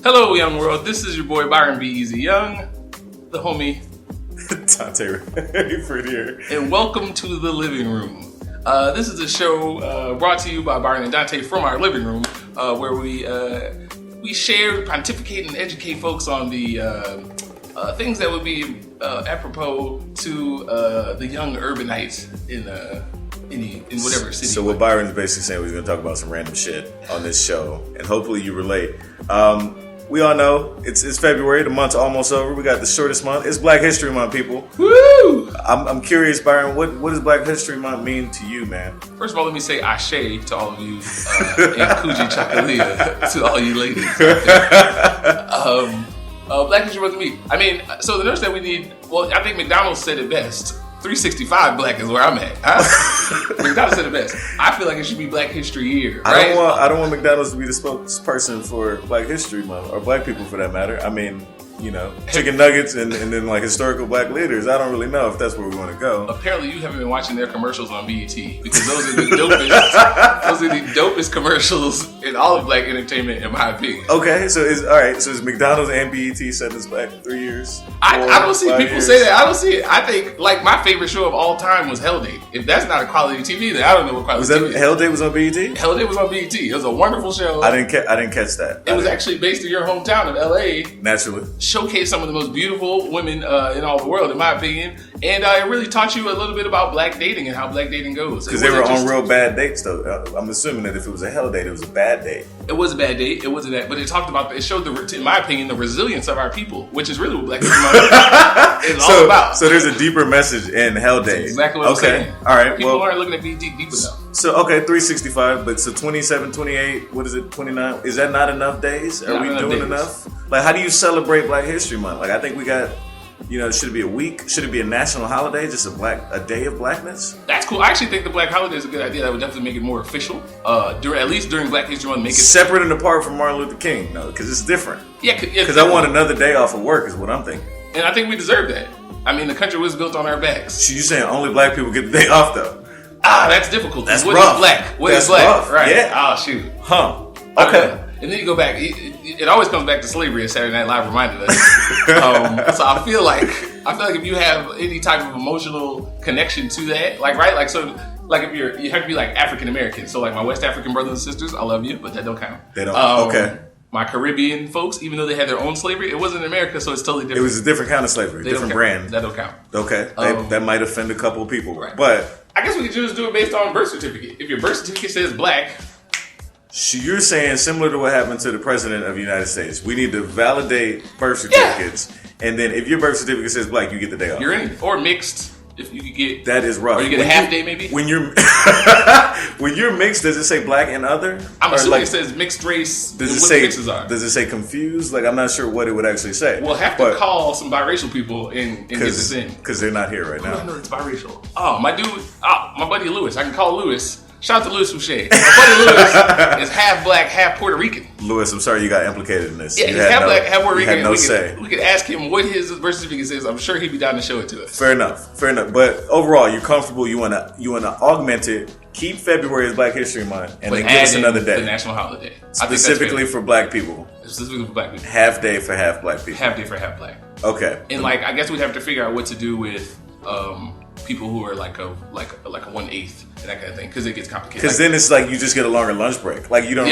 Hello, young world. This is your boy Byron B. Easy Young, the homie Dante here. and welcome to the living room. This is a show brought to you by Byron and Dante from our living room, where we share, pontificate, and educate folks on the things that would be apropos to the young urbanites in whatever city. So what Byron's basically saying, we're going to talk about some random shit on this show, and hopefully you relate. We all know it's February, the month's almost over. We got the shortest month. It's Black History Month, people. Woo! I'm curious, Byron, what does Black History Month mean to you, man? First of all, let me say ashe to all of you, and Kuji Chakalia to all you ladies. Black History Month to me. I mean, so the notion that we need, well, I think McDonald's said it best. 365 Black is where I'm at. McDonald's said it best. I feel like it should be Black History Year. Right? I don't want McDonald's to be the spokesperson for Black History Month, or Black people for that matter. I mean, you know, chicken nuggets and then like historical Black leaders. I don't really know if that's where we want to go. Apparently, you haven't been watching their commercials on BET, because those are the dopest. Those are the dopest commercials in all of Black entertainment, in my opinion. Okay, so is McDonald's and BET set us back 3 years? I don't see people say that. I don't see it. I think like my favorite show of all time was Hell Day. If that's not a quality TV, then I don't know what quality TV is. Hell Day was on BET? Hell Day was on BET. It was a wonderful show. I didn't catch that. It was actually based in your hometown of LA. Naturally. Showcased some of the most beautiful women in all the world, in my opinion. And it really taught you a little bit about Black dating and how Black dating goes. Because they were on real bad dates, though. I'm assuming that if it was a hell date, it was a bad date. It was a bad date. It wasn't that. But it talked about, it showed, in my opinion, the resilience of our people, which is really what Black History Month is all about. So there's a deeper message in Hell Day. That's exactly what I'm saying. All right. People aren't looking at BET deep enough. So, 365, but so 27, 28, what is it, 29? Is that not enough days? Are we doing enough? Like, how do you celebrate Black History Month? Like, I think we got, should it be a week? Should it be a national holiday? Just a day of blackness? That's cool. I actually think the Black holiday is a good idea. That would definitely make it more official. At least during Black History Month, make it separate and apart from Martin Luther King, though, because it's different. Yeah, because I want another day off of work, is what I'm thinking. And I think we deserve that. I mean, the country was built on our backs. So you saying only Black people get the day off, though? That's difficult. That's what rough. Is black? What That's is black? Rough. Right. Yeah. Oh, shoot. Huh. Okay. And then you go back. It always comes back to slavery, as Saturday Night Live reminded us. So I feel like if you have any type of emotional connection to that, if you have to be like African American. So like my West African brothers and sisters, I love you, but that don't count. They don't. Okay. My Caribbean folks, even though they had their own slavery, it wasn't in America, so it's totally different. It was a different kind of slavery, different brand. That don't count. Okay. That might offend a couple of people, right. But I guess we could just do it based on birth certificate. If your birth certificate says Black. So you're saying similar to what happened to the president of the United States. We need to validate birth certificates, and then if your birth certificate says Black, you get the day off. You're in it. Or mixed, if you could get. That is rough. Or you get a half day, maybe? When you're mixed, does it say Black and other? I'm assuming it says mixed race. Does it what say mixes are. Does it say confused? Like, I'm not sure what it would actually say. We'll have to call some biracial people and get this in. Because they're not here right now. I know it's biracial. Oh, my buddy Lewis. I can call Lewis. Shout out to Lewis Fouché. My buddy Lewis is half Black, half Puerto Rican. Lewis, I'm sorry you got implicated in this. Yeah, he's half Black, half Puerto Rican. You had no say. We could ask him what his birth certificate says. I'm sure he'd be down to show it to us. Fair enough. But overall, you're comfortable. You wanna augment it. Keep February as Black History Month, and then give us another day. The national holiday. Specifically for Black people. Specifically for Black people. Half day for half Black people. Half day for half Black. Okay. And I guess we'd have to figure out what to do with people who are like a 1/8 and that kind of thing, because it gets complicated. Because then it's like you just get a longer lunch break. Like you don't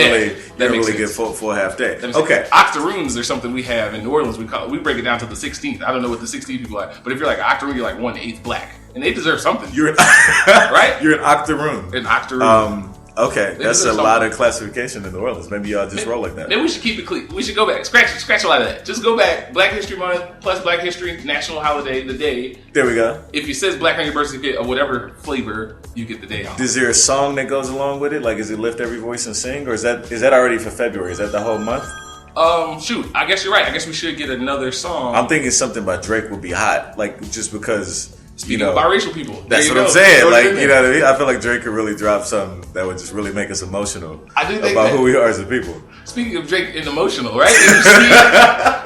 really get full half day. Okay. Octoroons are something we have in New Orleans. We break it down to the 16th. I don't know what the 16th people are, but if you're like an octoroon, you're like 1/8 Black, and they deserve something. Right? You're an octoroon. An octoroon. Okay, that's a lot of classification in New Orleans. Maybe y'all just roll like that. Maybe we should keep it clean. We should go back. Scratch a lot of that. Just go back. Black History Month plus Black History National Holiday, the day. There we go. If it says Black on your birth certificate or whatever flavor, you get the day off. Is there a song that goes along with it? Like, is it Lift Every Voice and Sing? Or is that already for February? Is that the whole month? Shoot. I guess you're right. I guess we should get another song. I'm thinking something by Drake would be hot. Like, just because... Speaking of biracial people. That's what I'm saying. Like, you know what I mean? I feel like Drake could really drop something that would just really make us emotional about who we are as a people. Speaking of Drake and emotional, right?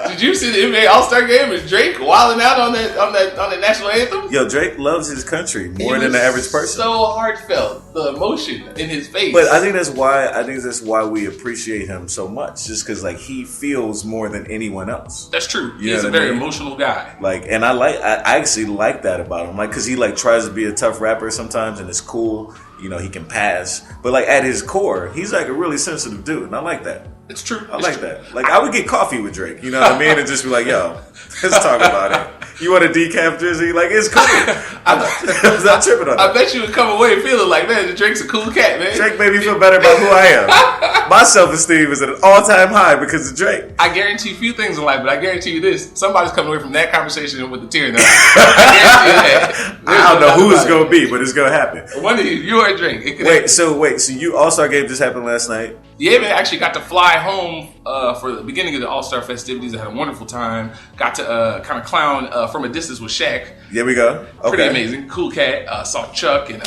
Did you see the NBA All-Star game with Drake wilding out on that national anthem? Yo, Drake loves his country more than the average person. So heartfelt, the emotion in his face. But I think that's why we appreciate him so much, just because like he feels more than anyone else. That's true. He's a very emotional guy. Like, and I actually like that about him. Like, because he like tries to be a tough rapper sometimes, and it's cool. You know, he can pass, but like at his core, he's like a really sensitive dude, and I like that. It's true. I like that. Like, I would get coffee with Drake, you know what I mean? And just be like, yo, let's talk about it. You want a decaf jersey? Like, it's cool. I'm not tripping on that. I bet you would come away feeling like, man, Drake's a cool cat, man. Drake made me feel better about who I am. My self-esteem is at an all-time high because of Drake. I guarantee a few things in life, but I guarantee you this. Somebody's coming away from that conversation with a tear in their eye. I guarantee you that. I don't know who it's going to be, but it's going to happen. One of you or Drake. Wait, so you All-Star game just happened last night? Yeah, man, I actually got to fly home for the beginning of the All-Star festivities. I had a wonderful time. Got to kind of clown from a distance with Shaq. There we go. Okay. Pretty amazing. Cool cat. Saw Chuck and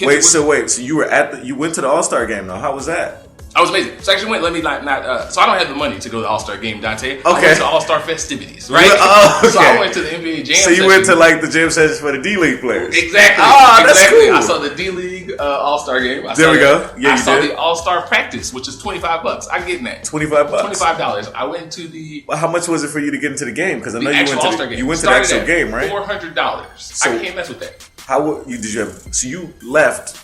Wait, so you were you went to the All-Star game though. How was that? I was amazing. So actually so I don't have the money to go to the All-Star game, Dante. Okay. I went to All-Star festivities, right? Oh, okay. So I went to the NBA jam So you session. went to like the jam sessions for the D-League players. Exactly. That's cool. I saw the D-League All-Star game. There we go. Yeah, I saw the All-Star practice, which is $25. I get in that. $25. $25. I went to the. Well, how much was it for you to get into the game? Because I know you went to the actual game, right? $400. So I can't mess with that. So you left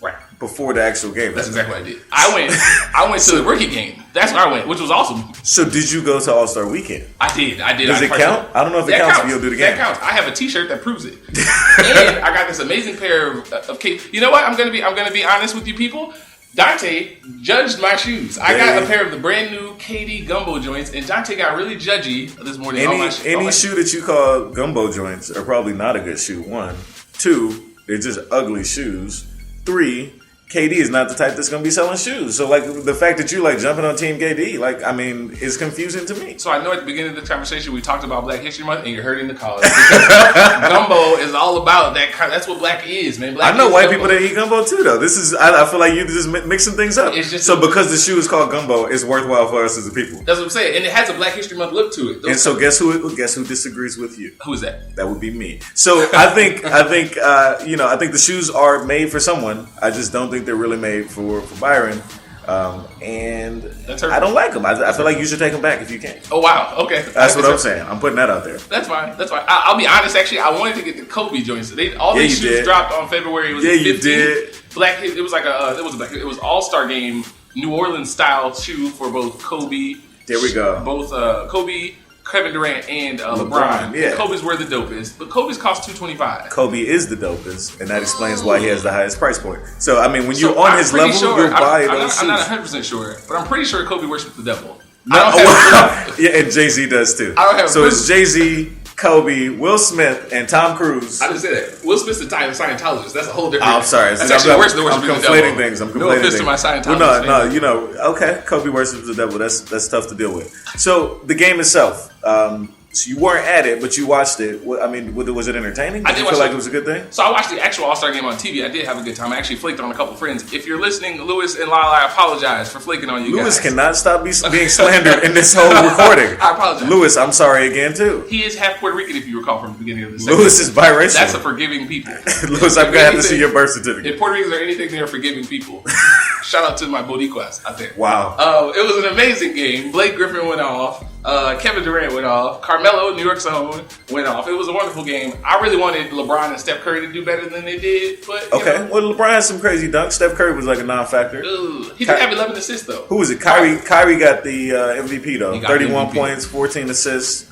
right before the actual game? That's exactly what I did. I went to the rookie game. That's where I went, which was awesome. So did you go to All-Star Weekend? I did. Does it count? I don't know if it counts if you'll do the game. That counts. I have a T-shirt that proves it, and I got this amazing pair of cake. You know what? I'm gonna be honest with you people. Dante judged my shoes. I got a pair of the brand new KD gumbo joints, and Dante got really judgy this morning. Any shoe that you call gumbo joints are probably not a good shoe. 1, 2, they're just ugly shoes. 3, KD is not the type that's going to be selling shoes. So, like, the fact that you, like, jumping on Team KD, like, I mean, is confusing to me. So, I know at the beginning of the conversation we talked about Black History Month, and you're hurting the cause. Because gumbo is all about that kind. That's what black is, man. Black I know is white gumbo. people that eat gumbo, too, though. I feel like you're just mixing things up. Because the shoe is called gumbo, it's worthwhile for us as a people. That's what I'm saying. And it has a Black History Month look to it. And so, guess who disagrees with you? Who is that? That would be me. So, I think the shoes are made for someone. I just don't think they're really made for Byron, and I don't like them. I feel like you should take them back if you can. Oh wow, okay. That's what I'm saying. I'm putting that out there. That's fine. I'll be honest. Actually, I wanted to get the Kobe joints. All these shoes dropped on February. You did. Black. It was like it was All-Star Game New Orleans style shoe for both Kobe. There we go. Both Kobe, Kevin Durant, and LeBron. Yeah. And Kobe's were the dopest, but Kobe's cost $225. Kobe is the dopest, and that explains why he has the highest price point. So, I mean, when you're on his level, you'll buy those shoes. I'm not 100% sure, but I'm pretty sure Kobe worships the devil. Yeah, and Jay-Z does too. So it's Jay-Z, Kobe, Will Smith, and Tom Cruise. I didn't say that. Will Smith's a Scientologist. That's a whole different. I'm sorry. That's actually worse than worshiping the devil. I'm conflating things. No offense to my Scientologist. Well, okay. Kobe worships the devil. That's tough to deal with. So the game itself. So you weren't at it, but you watched it. I mean, was it entertaining? I did feel like it was a good thing? So I watched the actual All-Star game on TV. I did have a good time. I actually flaked on a couple friends. If you're listening, Lewis and Lyle, I apologize for flaking on you Lewis guys. Cannot stop being slandered in this whole recording. I apologize. Lewis, I'm sorry again, too. He is half Puerto Rican, if you recall from the beginning of the segment. Lewis is biracial. That's a forgiving people. Lewis, I'm going to have to see your birth certificate. If Puerto Ricans are anything, they are forgiving people. Shout out to my Boricuas out there. Wow. It was an amazing game. Blake Griffin went off. Kevin Durant went off. Carmelo, New York's own, went off. It was a wonderful game. I really wanted LeBron and Steph Curry to do better than they did, but well, LeBron had some crazy dunks. Steph Curry was like a non-factor. He did have 11 assists though. Who was it? Kyrie got the MVP though. 31 MVP. points, 14 assists.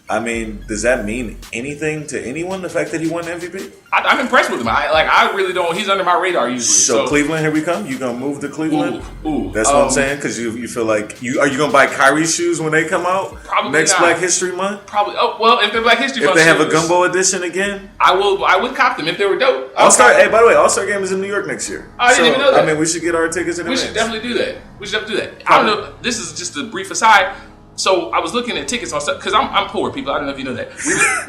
I mean, does that mean anything to anyone? The fact that he won the MVP? I'm impressed with him. I really don't. He's under my radar usually. So Cleveland, here we come. You gonna move to Cleveland? Ooh. That's what I'm saying. Because you feel like are you gonna buy Kyrie shoes when they come out? Probably next not. Black History Month. Probably. Oh well, if they're Black History Month, if they have a gumbo edition again, I would cop them if they were dope. Hey, by the way, All-Star Game is in New York next year. I didn't even know that. I mean, we should get our tickets in advance. We should definitely do that. I don't know. This is just a brief aside. So I was looking at tickets on stuff because I'm poor, people. I don't know if you know that.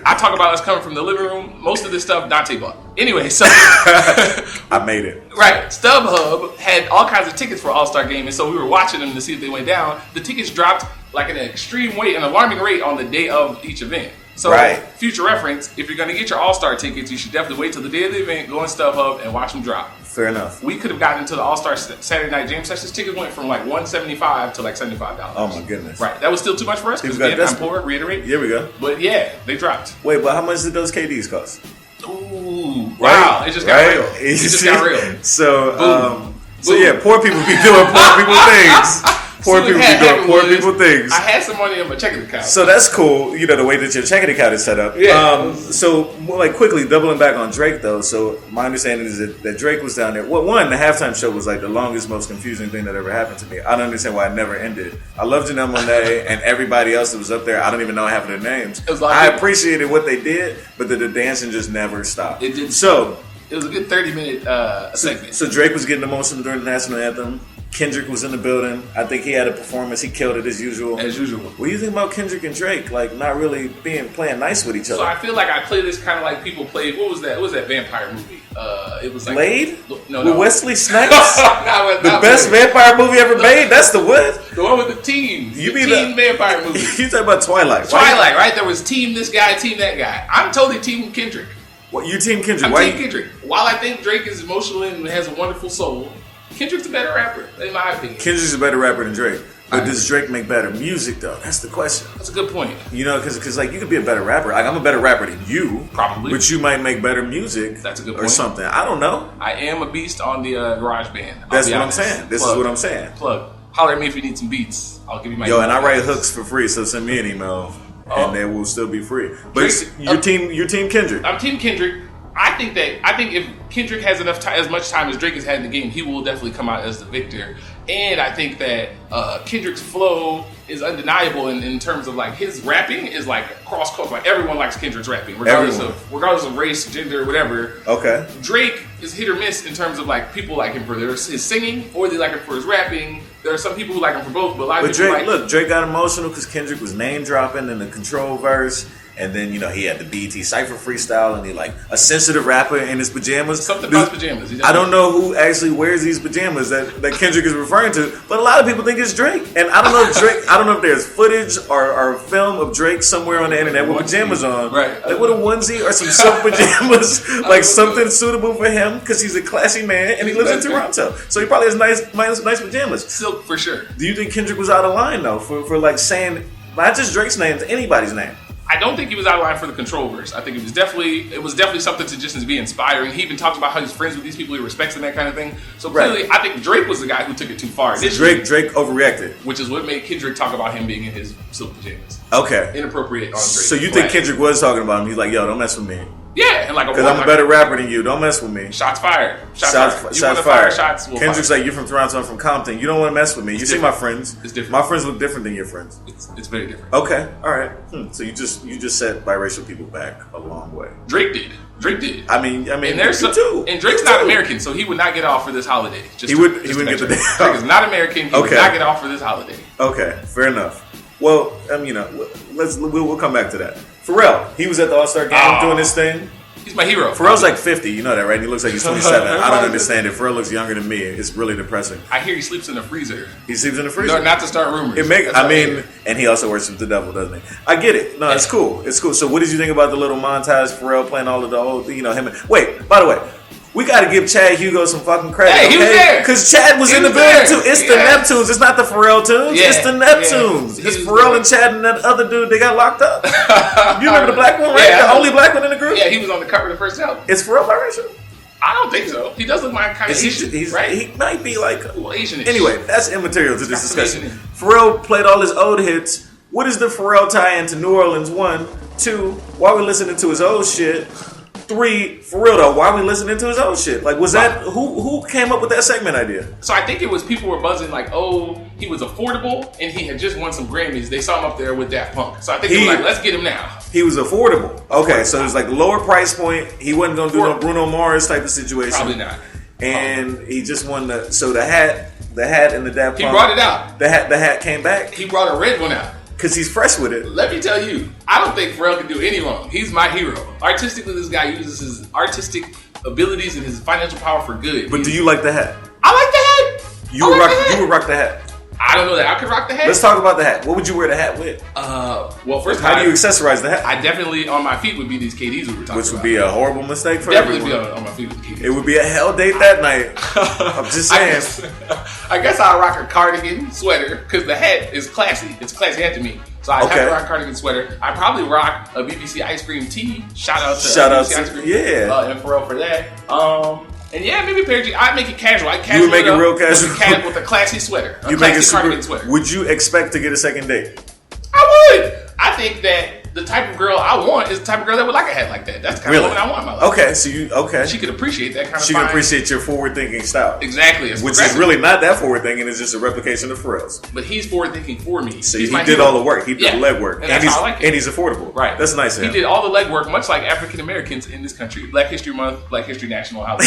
I talk about us coming from the living room. Most of this stuff Dante bought. Anyway, so I made it. Right. StubHub had all kinds of tickets for All-Star Game, and so we were watching them to see if they went down. The tickets dropped like an extreme rate, an alarming rate on the day of each event. So, future reference, if you're going to get your All-Star tickets, you should definitely wait till the day of the event, go on StubHub, and watch them drop. Fair enough. We could have gotten into the All-Star Saturday Night Jam Sessions. Tickets went from like $175 to like $75. Oh, my goodness. Right. That was still too much for us because I'm poor, reiterate. Here we go. But yeah, they dropped. Wait, but how much did those KDs cost? Ooh. Wow. Right? It just got real. It just got real. So, yeah, poor people be doing poor people things. Poor people be doing poor people things. I had some money in my checking account. So that's cool, you know, the way that your checking account is set up. Yeah. So, like, quickly, doubling back on Drake, though. So, my understanding is that Drake was down there. Well, one, the halftime show was, like, the longest, most confusing thing that ever happened to me. I don't understand why it never ended. I love Janelle Monáe and everybody else that was up there. I don't even know half of their names. I appreciated what they did, but the dancing just never stopped. It did. So, it was a good 30-minute segment. So, Drake was getting emotional during the national anthem. Kendrick was in the building. I think he had a performance. He killed it as usual. As usual. What do you think about Kendrick and Drake? Like, not really playing nice with each other. So I feel like I play this kind of like people played. What was that? What was that vampire movie? It was like Blade? No. With Wesley Snipes? not the best vampire movie ever made? That's the what? The one with the team. You mean teen vampire movie. You talking about Twilight? Twilight, right? There was team this guy, team that guy. I'm totally team Kendrick. What, you team Kendrick? I'm team Kendrick. While I think Drake is emotional and has a wonderful soul, Kendrick's a better rapper, in my opinion. Kendrick's a better rapper than Drake. But does Drake make better music, though? That's the question. That's a good point. You know, because like, you could be a better rapper. Like, I'm a better rapper than you. Probably. But you might make better music. That's a good point. Or something. I don't know. I am a beast on the garage band. That's what I'm saying. This is what I'm saying. Plug. Holler at me if you need some beats. I'll give you my and I write hooks for free, so send me an email. And they will still be free. But you're team Kendrick. I'm team Kendrick. I think if Kendrick has as much time as Drake has had in the game, he will definitely come out as the victor. And I think that Kendrick's flow is undeniable in terms of like his rapping is like cross culture. Like everyone likes Kendrick's rapping, regardless of race, gender, whatever. Okay. Drake is hit or miss in terms of like people like him for his singing or they like him for his rapping. There are some people who like him for both, but a lot of people Drake got emotional because Kendrick was name dropping in the Control verse. And then, you know, he had the BET Cypher freestyle and he like a sensitive rapper in his pajamas. Something about pajamas. I don't know who actually wears these pajamas that Kendrick is referring to, but a lot of people think it's Drake. And I don't know if there's footage or film of Drake somewhere on the internet with pajamas on. Right. Like with a onesie or some silk pajamas, like something suitable for him because he's a classy man and he lives in Toronto. So he probably has nice pajamas. Silk for sure. Do you think Kendrick was out of line though for like saying not just Drake's name, to anybody's name? I don't think he was out of line for the Control verse. I think it was definitely something to just be inspiring. He even talks about how he's friends with these people, he respects them, that kind of thing. So clearly, I think Drake was the guy who took it too far. So Drake overreacted, which is what made Kendrick talk about him being in his silk pajamas. Okay, inappropriate on Drake. So you think Kendrick was talking about him? He's like, "Yo, don't mess with me." Yeah, and like because I'm a better rapper than you. Don't mess with me. Shots fired. Shots fired. Kendrick's like, you're from Toronto, I'm from Compton. You don't want to mess with me. You see my friends. It's different. My friends look different than your friends. It's very different. Okay, all right. So you just set biracial people back a long way. Drake did. I mean, and there's too. And Drake's not American, so he would not get off for this holiday. He wouldn't get the day off. Drake is not American. He would not get off for this holiday. Okay, fair enough. Well, you know, we'll come back to that. Pharrell, he was at the All-Star game doing this thing. He's my hero. Pharrell's like 50, you know that, right? And he looks like he's 27. I don't understand it. Pharrell looks younger than me. It's really depressing. I hear he sleeps in the freezer. He sleeps in the freezer? No, not to start rumors. And he also worships the devil, doesn't he? I get it. No, it's cool. It's cool. So what did you think about the little montage, Pharrell playing all of the old, you know, him? Wait, by the way, we got to give Chad Hugo some fucking credit. Hey, he was there. Because Chad was in the building too. It's the Neptunes. It's not the Pharrell tunes. It's the Neptunes. It's Pharrell and Chad and that other dude. They got locked up. You remember the black one, right? Yeah, the only black one in the group? Yeah, he was on the cover of the first album. Is Pharrell biracial? I don't think so. He does look like kind of Asian, right? He might be like Asian-ish. Anyway, that's immaterial to this discussion. Pharrell played all his old hits. What is the Pharrell tie into New Orleans? 1, 2. Why we listening to his old shit? 3, for real though, why are we listening to his old shit? Like, was that who came up with that segment idea? So I think it was people were buzzing like, oh, he was affordable and he had just won some Grammys. They saw him up there with Daft Punk. So I think they were like, let's get him now. He was affordable. Okay, so it was like lower price point. He wasn't gonna do no Bruno Mars type of situation. Probably not. And he just won the hat and the Daft Punk. He brought it out. The hat came back. He brought a red one out. because he's fresh with it. Let me tell you, I don't think Pharrell can do any wrong. He's my hero. Artistically, this guy uses his artistic abilities and his financial power for good. But do you like the hat? I like the hat. You would rock the hat. I don't know that I could rock the hat. Let's talk about the hat. What would you wear the hat with? Well, first, how do you accessorize the hat? I definitely on my feet would be these KDs we were talking about. Which would be a horrible mistake for definitely everyone. Be on my feet with the KDs. It would be a hell date that night. I'm just saying. I guess I'll rock a cardigan sweater because the hat is classy. It's a classy hat to me. So I have to rock a cardigan sweater. I probably rock a BBC ice cream tee. Shout out to BBC ice cream. Yeah. And Pharrell for that. And yeah, maybe a pair of jeans. I'd make it casual. You would make it real casual with a classy sweater. You make it cardigan sweater. Would you expect to get a second date? I would. I think that the type of girl I want is the type of girl that would like a hat like that. That's the kind of woman I want in my life. Okay, so she could appreciate that kind of. She can appreciate your forward-thinking style. Exactly, which is really not that forward-thinking. It's just a replication of Pharrell's. But he's forward-thinking for me. So he did all the work. He did the legwork, and he's affordable. Right, that's nice. He did all the legwork, much like African Americans in this country. Black History Month, Black History National Holiday.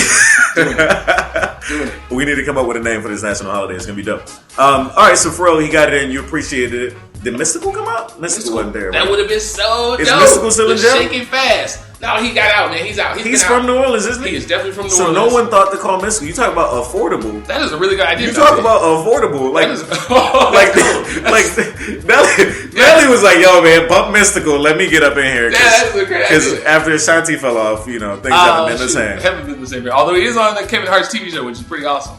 Doing it. We need to come up with a name for this national holiday. It's gonna be dope. All right, so Pharrell, he got it in. You appreciated it. Did Mystical come out? Mystical wasn't there. That would have been so dope. Is Mystical still in jail? Shaking fast. No, he got out, man. He's out. He's from New Orleans, isn't he? He is definitely from New So Orleans. no one thought to call Mystical. You talk about affordable. That is a really good idea. You talk about affordable. Like, Nelly was like, yo, man, bump Mystical. Let me get up in here. That's a great idea. Because after Ashanti fell off, things haven't been the same. Haven't been the same. Although he is on the Kevin Hart's TV show, which is pretty awesome.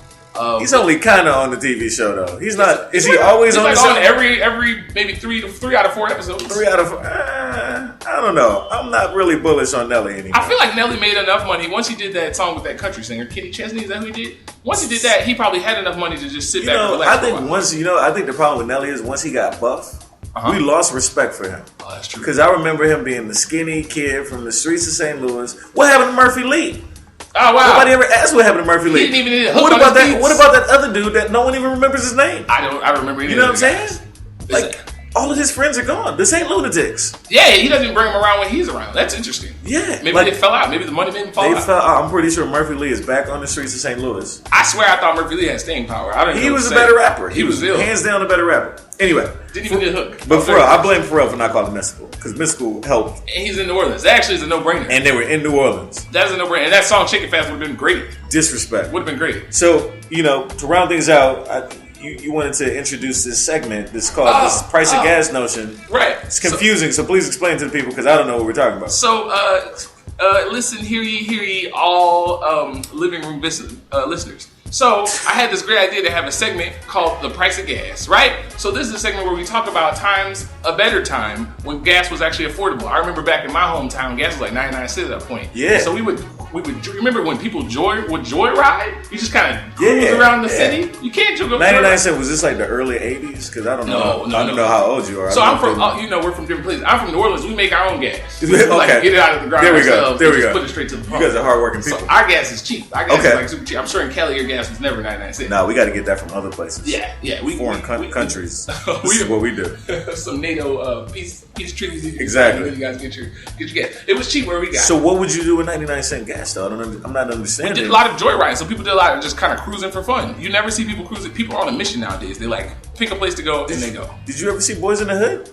He's only kind of on the TV show though. He's not. Is he always on the show? On every maybe three out of 4 episodes. 3 out of 4. I don't know. I'm not really bullish on Nelly anymore. I feel like Nelly made enough money once he did that song with that country singer Kenny Chesney. Is that who he did? Once he did that, he probably had enough money to just sit back and relax. I think the problem with Nelly is once he got buff, we lost respect for him. Oh, that's true. Because I remember him being the skinny kid from the streets of St. Louis. What happened to Murphy Lee? Oh wow! Nobody ever asked what happened to Murphy Lee. He didn't even need a hook What about that? What about that other dude that no one even remembers his name? I don't remember. You know what I'm saying? Like all of his friends are gone. This ain't lunatics. Yeah, he doesn't bring them around when he's around. That's interesting. Yeah, maybe they fell out. Maybe the money didn't fall out. I'm pretty sure Murphy Lee is back on the streets of St. Louis. I swear, I thought Murphy Lee had staying power. He was a better rapper. He was ill. Hands down a better rapper. Anyway, didn't even get a hook. But Pharrell, I blame Pharrell for not calling Mystical because Mystical helped. And he's in New Orleans. That actually is a no-brainer. And they were in New Orleans. That's a no-brainer. And that song "Chicken Fast" would have been great. Disrespect would have been great. So to round things out, you wanted to introduce this segment. This called this price of gas notion. Right. It's confusing, so please explain to the people because I don't know what we're talking about. So, listen, hear ye, all living room listeners. So, I had this great idea to have a segment called The Price of Gas, right? So, this is a segment where we talk about a better time when gas was actually affordable. I remember back in my hometown, gas was like 99 cents at that point. Yeah. So, we would remember when people would joyride? You just kind of cruise around the city? You can't joke 99 cents, was this like the early 80s? Because I don't know. I don't know how old you are. So, I'm from, we're from different places. I'm from New Orleans. We make our own gas. Okay. Like, get it out of the ground ourselves. There we go. Put it straight to the pump. You guys are hardworking people. So, our gas is cheap. Our gas is like super cheap. I'm sure in Cali, your gas was never 99 cents. No, we got to get that from other places. Yeah. Foreign countries. This is what we do. Some NATO peace treaties. Exactly. You guys get your gas. It was cheap where we got. So what would you do with 99 cent gas though? I'm not understanding. We did a lot of joyriding. So people did a lot of just kind of cruising for fun. You never see people cruising. People are on a mission nowadays. They like pick a place to go and they go. Did you ever see Boys in the Hood?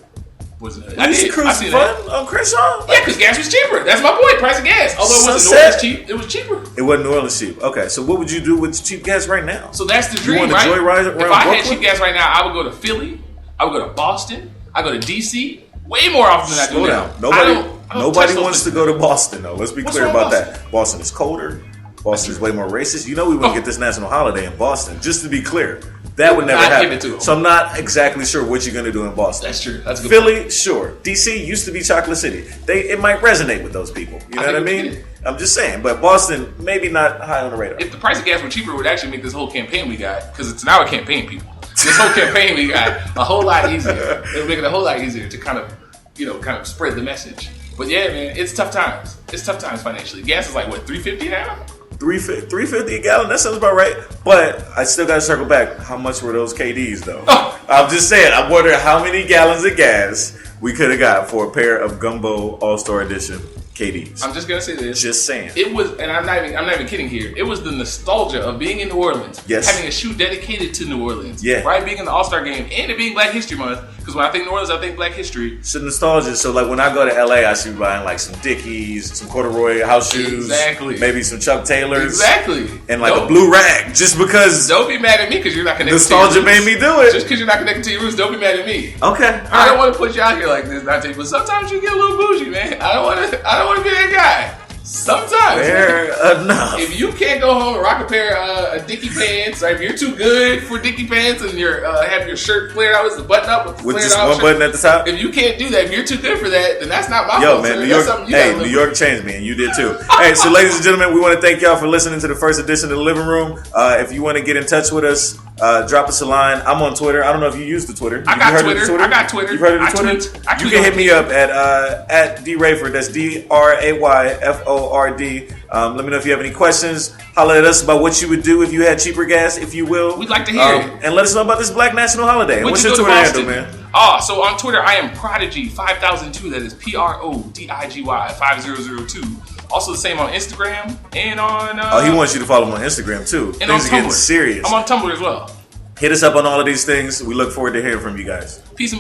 Boys in the Hood. I did. Cruise for fun on Crenshaw? Yeah, because gas was cheaper. That's my point. Price of gas. Although it wasn't New Orleans cheap, it was cheaper. It wasn't New Orleans cheap. Okay, so what would you do with cheap gas right now? So that's the dream, you want to joyride around If I had cheap gas right now, I would go to Philly. I would go to Boston. I go to DC. Way more often than I do now. Nobody wants to go to Boston though. Let's be clear about that. Boston is colder. Boston is way more racist. You know we wouldn't get this national holiday in Boston. Just to be clear, that would never happen. So I'm not exactly sure what you're going to do in Boston. That's true. That's good. Philly, sure. DC used to be Chocolate City. It might resonate with those people. You know what I mean? I'm just saying. But Boston, maybe not high on the radar. If the price of gas were cheaper, it would actually make this whole campaign we got, because it's now a campaign, people. This whole campaign we got a whole lot easier. It would make it a whole lot easier to kind of spread the message. But yeah, man, it's tough times. It's tough times financially. Gas is like what, $3.50 now? $3.50 a gallon. That sounds about right. But I still got to circle back. How much were those KDs though? Oh. I'm just saying. I wonder how many gallons of gas we could have got for a pair of Gumbo All-Star Edition KD's. I'm just gonna say this. Just saying. It was, and I'm not even kidding here. It was the nostalgia of being in New Orleans, yes, having a shoe dedicated to New Orleans, yeah, right, being in the All-Star game, and it being Black History Month. Because when I think New Orleans, I think Black History. It's nostalgia. So like when I go to LA, I should be buying like some Dickies, some corduroy house shoes, exactly, maybe some Chuck Taylors, exactly, and like a blue rag, just because. Don't be mad at me because you're not connected. Nostalgia to your roots. made me do it. Just because you're not connected to your roots, don't be mad at me. Okay, I don't want to put you out here like this, Dante, but sometimes you get a little bougie, man. I don't want to be that guy. Sometimes. Fair enough. If you can't go home and rock a pair of Dickie pants, or if you're too good for Dickie pants and you're have your shirt flared out with the button up with just one button at the top, if you can't do that, if you're too good for that, then that's not my Yo, fault. man, Sir. New York changed me, and you did too. Hey, so ladies and gentlemen, we want to thank y'all for listening to the first edition of the Living Room. If you want to get in touch with us, drop us a line. I'm on Twitter. I don't know if you use the Twitter. I got Twitter. You've heard of the Twitter? You can hit me up at D Rayford. That's DRAYFORD. Let me know if you have any questions. Holler at us about what you would do if you had cheaper gas, if you will. We'd like to hear it. And let us know about this Black National Holiday. What's your Twitter handle, man? So on Twitter, I am Prodigy5002. That is PRODIGY 5002. Also the same on Instagram and on. He wants you to follow him on Instagram too. And Things on are Tumblr. getting serious. I'm on Tumblr as well. Hit us up on all of these things. We look forward to hearing from you guys. Peace and